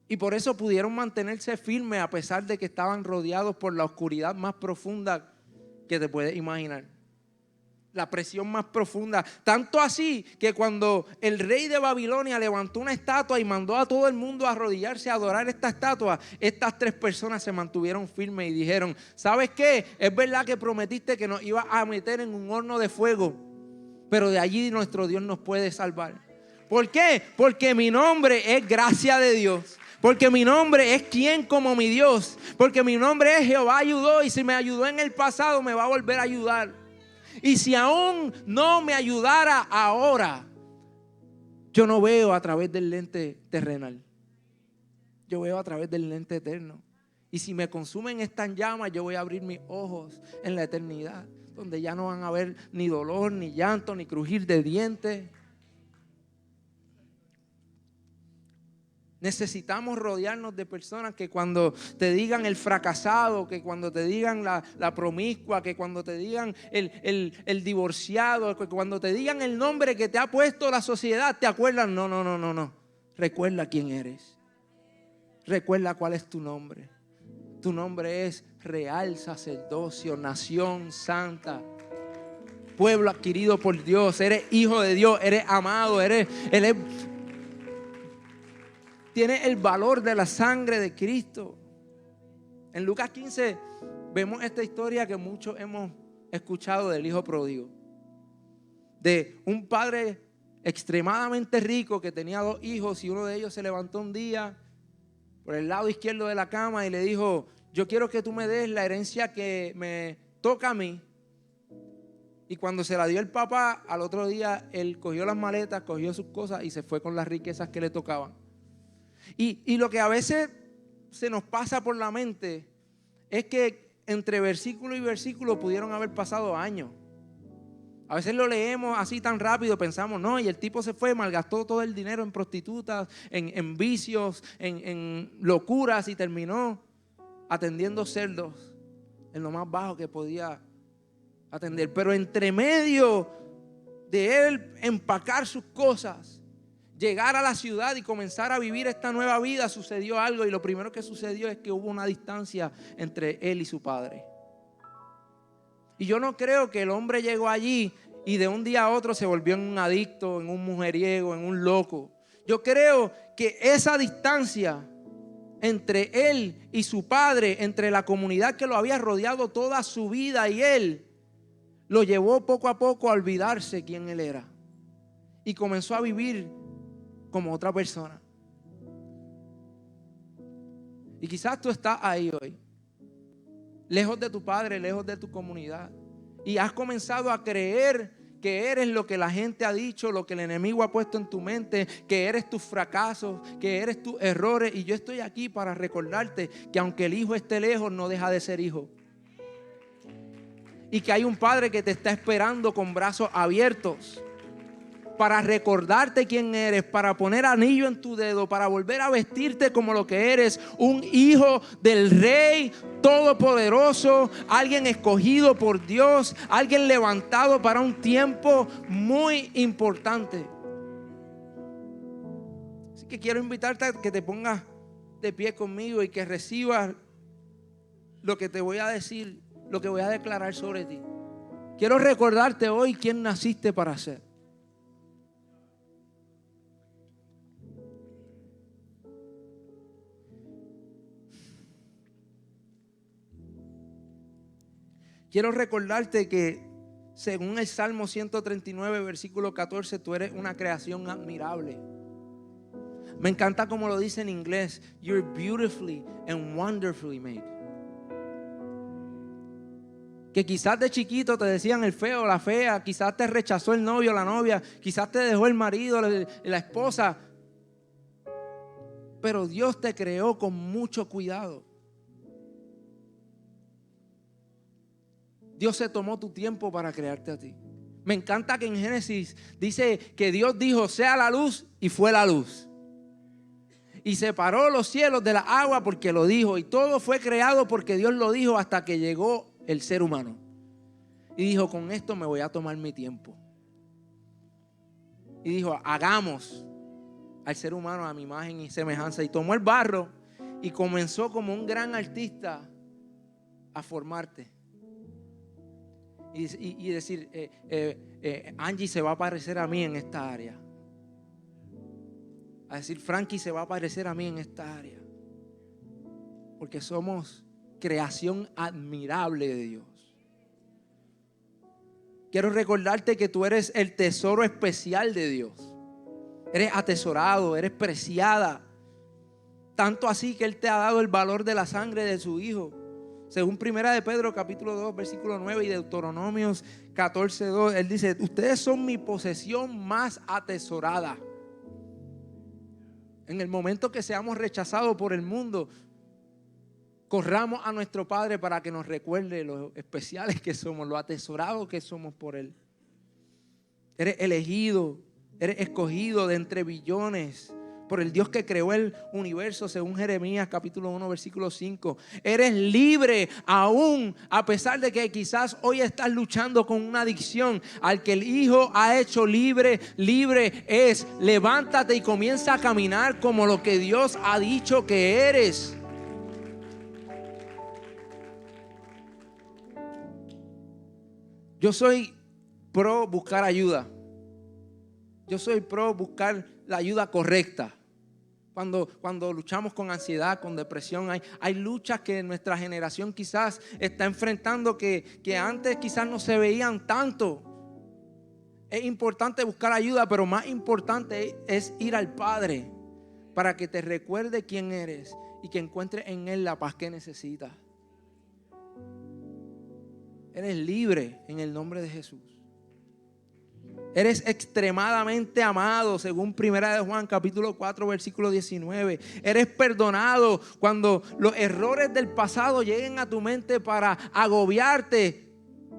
Y por eso pudieron mantenerse firmes a pesar de que estaban rodeados por la oscuridad más profunda que te puedes imaginar. La presión más profunda. Tanto así que cuando el rey de Babilonia levantó una estatua y mandó a todo el mundo a arrodillarse a adorar esta estatua, estas 3 personas se mantuvieron firmes y dijeron, ¿sabes qué? Es verdad que prometiste que nos ibas a meter en un horno de fuego, pero de allí nuestro Dios nos puede salvar. ¿Por qué? Porque mi nombre es gracia de Dios. Porque mi nombre es quien como mi Dios. Porque mi nombre es Jehová ayudó y si me ayudó en el pasado me va a volver a ayudar. Y si aún no me ayudara ahora, yo no veo a través del lente terrenal. Yo veo a través del lente eterno. Y si me consumen estas llamas, yo voy a abrir mis ojos en la eternidad, donde ya no van a haber ni dolor, ni llanto, ni crujir de dientes. Necesitamos rodearnos de personas que cuando te digan el fracasado, que cuando te digan la promiscua, que cuando te digan el divorciado, que cuando te digan el nombre que te ha puesto la sociedad, te acuerdan, no. Recuerda quién eres. Recuerda cuál es tu nombre. Tu nombre es real sacerdocio, nación santa, pueblo adquirido por Dios. Eres hijo de Dios, eres amado, tiene el valor de la sangre de Cristo. En Lucas 15 vemos esta historia que muchos hemos escuchado del hijo pródigo. De un padre extremadamente rico que tenía 2 hijos y uno de ellos se levantó un día por el lado izquierdo de la cama y le dijo, yo quiero que tú me des la herencia que me toca a mí. Y cuando se la dio el papá, al otro día él cogió las maletas, cogió sus cosas y se fue con las riquezas que le tocaban. Y lo que a veces se nos pasa por la mente es que entre versículo y versículo pudieron haber pasado años. A veces lo leemos así tan rápido, pensamos, no, y el tipo se fue, malgastó todo el dinero en prostitutas, en vicios, en locuras y terminó atendiendo cerdos en lo más bajo que podía atender. Pero entre medio de él empacar sus cosas, llegar a la ciudad y comenzar a vivir esta nueva vida, sucedió algo, y lo primero que sucedió es que hubo una distancia entre él y su padre. Y yo no creo que el hombre llegó allí y de un día a otro se volvió en un adicto, en un mujeriego, en un loco. Yo creo que esa distancia entre él y su padre, entre la comunidad que lo había rodeado toda su vida y él, lo llevó poco a poco a olvidarse quién él era. Y comenzó a vivir como otra persona. Y quizás tú estás ahí hoy, lejos de tu padre, lejos de tu comunidad, y has comenzado a creer que eres lo que la gente ha dicho, lo que el enemigo ha puesto en tu mente, que eres tus fracasos, que eres tus errores. Y yo estoy aquí para recordarte que aunque el hijo esté lejos, no deja de ser hijo. Y que hay un padre que te está esperando con brazos abiertos para recordarte quién eres, para poner anillo en tu dedo, para volver a vestirte como lo que eres, un hijo del Rey Todopoderoso, alguien escogido por Dios, alguien levantado para un tiempo muy importante. Así que quiero invitarte a que te pongas de pie conmigo y que recibas lo que te voy a decir, lo que voy a declarar sobre ti. Quiero recordarte hoy quién naciste para ser. Quiero recordarte que según el Salmo 139, versículo 14, tú eres una creación admirable. Me encanta como lo dice en inglés. You're beautifully and wonderfully made. Que quizás de chiquito te decían el feo, la fea, quizás te rechazó el novio, la novia, quizás te dejó el marido, la esposa. Pero Dios te creó con mucho cuidado. Dios se tomó tu tiempo para crearte a ti. Me encanta que en Génesis dice que Dios dijo, sea la luz, y fue la luz. Y separó los cielos de la agua porque lo dijo. Y todo fue creado porque Dios lo dijo, hasta que llegó el ser humano. Y dijo, con esto me voy a tomar mi tiempo. Y dijo, hagamos al ser humano a mi imagen y semejanza. Y tomó el barro y comenzó como un gran artista a formarte. Y decir, Angie se va a parecer a mí en esta área. A decir, Frankie se va a parecer a mí en esta área. Porque somos creación admirable de Dios. Quiero recordarte que tú eres el tesoro especial de Dios. Eres atesorado, eres preciada. Tanto así que Él te ha dado el valor de la sangre de su Hijo. Según Primera de Pedro capítulo 2 versículo 9 y Deuteronomios 14:2, Él dice, ustedes son mi posesión más atesorada. En el momento que seamos rechazados por el mundo, corramos a nuestro Padre para que nos recuerde lo especiales que somos, lo atesorados que somos por Él. Eres elegido, eres escogido de entre billones por el Dios que creó el universo, según Jeremías capítulo 1 versículo 5. Eres libre aún a pesar de que quizás hoy estás luchando con una adicción. Al que el Hijo ha hecho libre, libre es. Levántate y comienza a caminar como lo que Dios ha dicho que eres. Yo soy pro buscar ayuda. Yo soy pro buscar la ayuda correcta. Cuando luchamos con ansiedad, con depresión, hay luchas que nuestra generación quizás está enfrentando que antes quizás no se veían tanto. Es importante buscar ayuda, pero más importante es ir al Padre para que te recuerde quién eres y que encuentres en Él la paz que necesitas. Eres libre en el nombre de Jesús. Eres extremadamente amado, según Primera de Juan, capítulo 4, versículo 19. Eres perdonado cuando los errores del pasado lleguen a tu mente para agobiarte.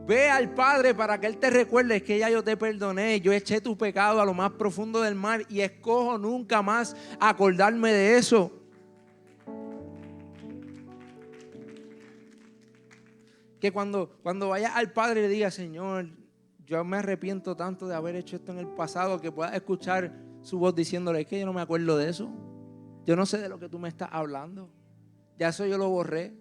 Ve al Padre para que Él te recuerde que ya yo te perdoné, yo eché tu pecado a lo más profundo del mar y escojo nunca más acordarme de eso. Que cuando vayas al Padre le digas, Señor, yo me arrepiento tanto de haber hecho esto en el pasado, que puedas escuchar su voz diciéndole, es que yo no me acuerdo de eso. Yo no sé de lo que tú me estás hablando. Ya eso yo lo borré.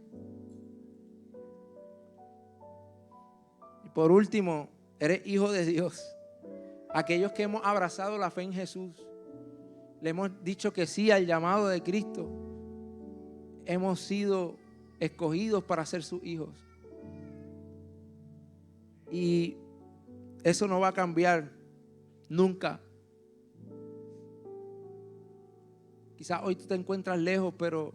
Y por último, eres hijo de Dios. Aquellos que hemos abrazado la fe en Jesús, le hemos dicho que sí al llamado de Cristo, hemos sido escogidos para ser sus hijos. Y eso no va a cambiar nunca. Quizás hoy tú te encuentras lejos, pero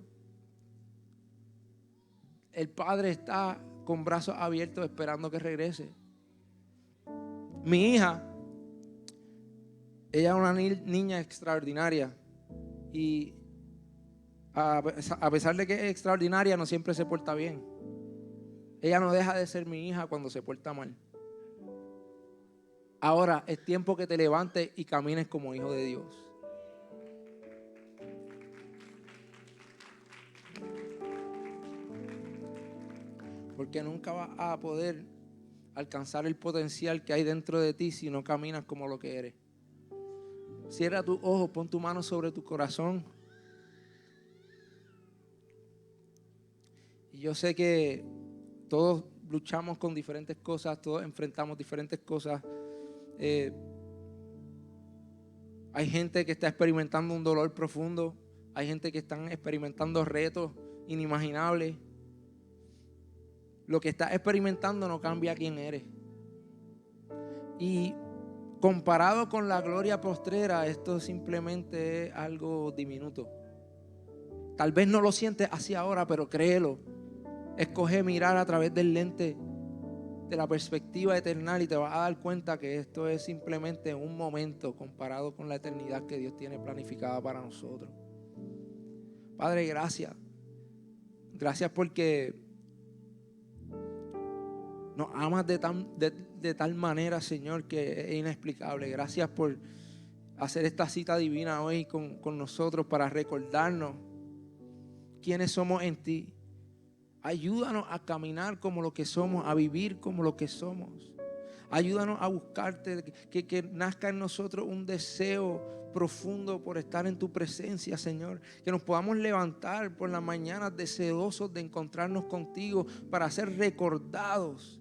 el Padre está con brazos abiertos esperando que regrese. Mi hija, ella es una niña extraordinaria y a pesar de que es extraordinaria, no siempre se porta bien. Ella no deja de ser mi hija cuando se porta mal. Ahora es tiempo que te levantes y camines como hijo de Dios. Porque nunca vas a poder alcanzar el potencial que hay dentro de ti si no caminas como lo que eres. Cierra tus ojos, pon tu mano sobre tu corazón. Y yo sé que todos luchamos con diferentes cosas, todos enfrentamos diferentes cosas. Hay gente que está experimentando un dolor profundo, hay gente que están experimentando retos inimaginables. Lo que estás experimentando no cambia quién eres. Y comparado con la gloria postrera, esto simplemente es algo diminuto. Tal vez no lo sientes así ahora, pero créelo. Escoge mirar a través del lente de la perspectiva eterna y te vas a dar cuenta que esto es simplemente un momento comparado con la eternidad que Dios tiene planificada para nosotros. Padre, gracias. Gracias porque nos amas de tal manera, Señor, que es inexplicable. Gracias por hacer esta cita divina hoy con nosotros para recordarnos quiénes somos en ti. Ayúdanos a caminar como lo que somos, a vivir como lo que somos. Ayúdanos a buscarte, que nazca en nosotros un deseo profundo por estar en tu presencia, Señor. Que nos podamos levantar por las mañanas deseosos de encontrarnos contigo para ser recordados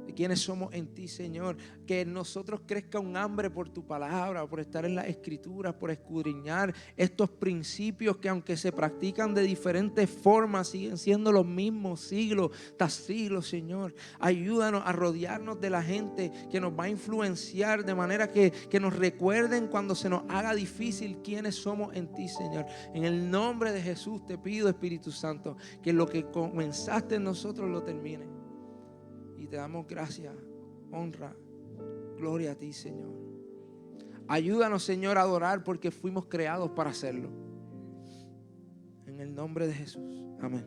de quiénes somos en ti, Señor. Que en nosotros crezca un hambre por tu palabra, por estar en las escrituras, por escudriñar estos principios que aunque se practican de diferentes formas, siguen siendo los mismos siglo tras siglo, Señor. Ayúdanos a rodearnos de la gente que nos va a influenciar de manera que nos recuerden cuando se nos haga difícil quiénes somos en ti, Señor. En el nombre de Jesús te pido, Espíritu Santo, que lo que comenzaste en nosotros lo termine. Y te damos gracias, honra, gloria a ti, Señor. Ayúdanos, Señor, a adorar porque fuimos creados para hacerlo. En el nombre de Jesús. Amén.